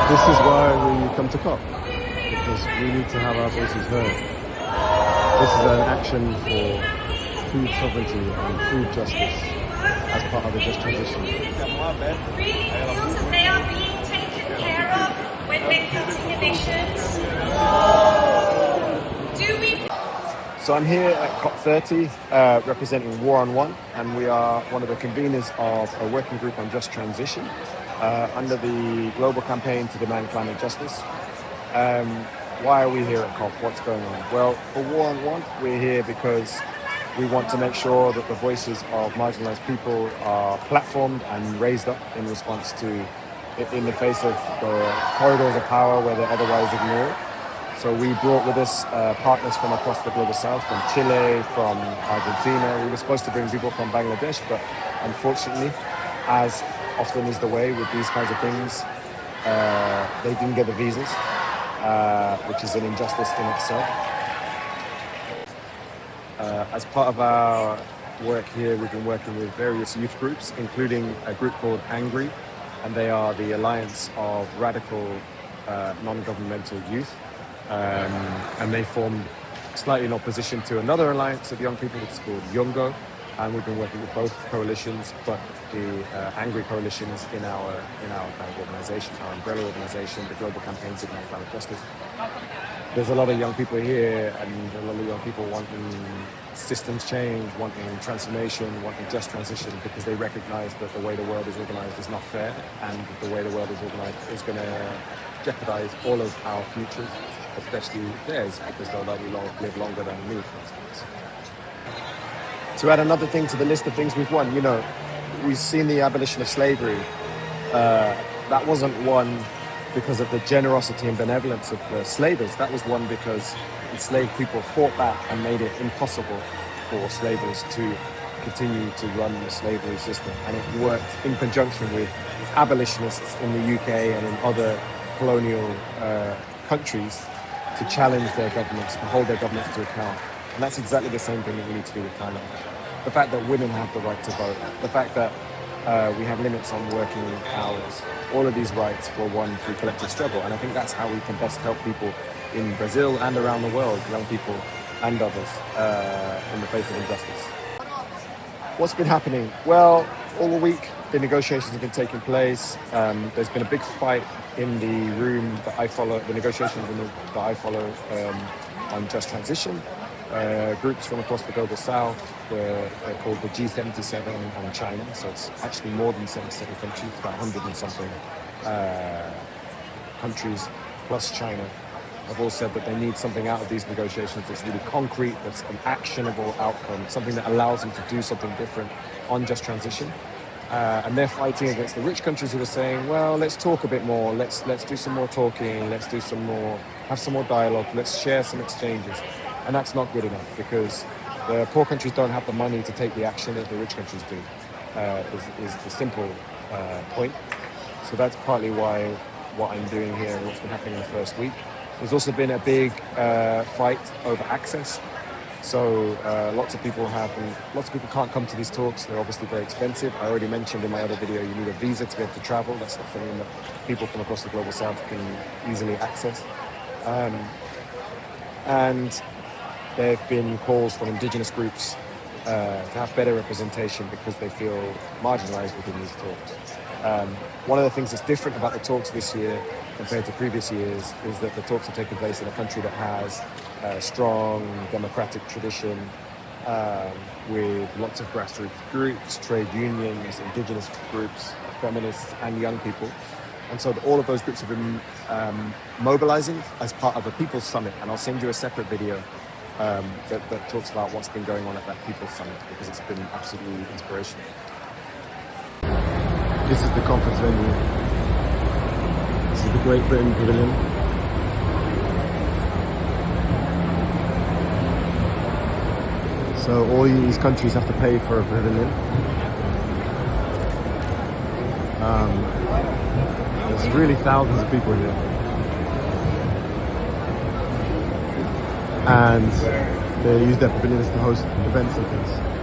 This is why we come to COP, because we need to have our voices heard. This is an action for food sovereignty and food justice as part of the just transition. Feels that they are being taken care of when we're cutting emissions. Do we? So I'm here at COP30 representing War on One, and we are one of the conveners of a working group on just transition under the global campaign to demand climate justice. Why are we here at COP? What's going on? Well, for War on One, we're here because we want to make sure that the voices of marginalized people are platformed and raised up in response to, in the face of the corridors of power where they're otherwise ignored. So we brought with us partners from across the global south, from Chile, from Argentina. We were supposed to bring people from Bangladesh, but unfortunately, as often is the way with these kinds of things, they didn't get the visas, which is an injustice in itself. As part of our work here, we've been working with various youth groups, including a group called ANGRY, and they are the Alliance of Radical Non-Governmental Youth. And they formed slightly in opposition to another alliance of young people, which is called Yungo, and we've been working with both coalitions, but the angry coalitions in our kind of organisation, our umbrella organisation, the Global Campaign to Demand Climate Justice. There's a lot of young people here, and a lot of young people wanting systems change, wanting transformation, wanting just transition, because they recognise that the way the world is organised is not fair, and the way the world is organised is going to jeopardise all of our futures, especially theirs, because they'll likely live longer than me, for instance. To add another thing to the list of things we've won, we've seen the abolition of slavery. That wasn't one because of the generosity and benevolence of the slavers. That was one because enslaved people fought back and made it impossible for slavers to continue to run the slavery system. And it worked in conjunction with abolitionists in the UK and in other colonial countries to challenge their governments, to hold their governments to account. And that's exactly the same thing that we need to do with climate. The fact that women have the right to vote, the fact that we have limits on working hours, all of these rights were won through collective struggle. And I think that's how we can best help people in Brazil and around the world, young people and others, in the face of injustice. What's been happening? Well, all week the negotiations have been taking place. There's been a big fight in the room that I follow, the negotiations that I follow on just transition. Groups from across the global south, they're called the G77 on China, so it's actually more than 77 countries, about 100 and something countries plus China have all said that they need something out of these negotiations that's really concrete, that's an actionable outcome, something that allows them to do something different on just transition. And they're fighting against the rich countries who are saying, well, let's talk a bit more, let's do some more talking, let's do some more, have some more dialogue, let's share some exchanges. And that's not good enough, because the poor countries don't have the money to take the action that the rich countries do, is the simple point. So that's partly why what I'm doing here and what's been happening in the first week. There's also been a big fight over access. So lots of people can't come to these talks. They're obviously very expensive. I already mentioned in my other video, you need a visa to be able to travel. That's not something that people from across the global south can easily access. And there have been calls from indigenous groups to have better representation because they feel marginalized within these talks. One of the things that's different about the talks this year compared to previous years is that the talks are taking place in a country that has a strong democratic tradition, with lots of grassroots groups, trade unions, indigenous groups, feminists and young people. And so all of those groups have been mobilizing as part of a People's Summit. And I'll send you a separate video that talks about what's been going on at that People's Summit, because it's been absolutely inspirational. This is the conference venue. This is the Great Britain Pavilion. So all these countries have to pay for a pavilion. There's really thousands of people here. And they use their pavilions to host events and things.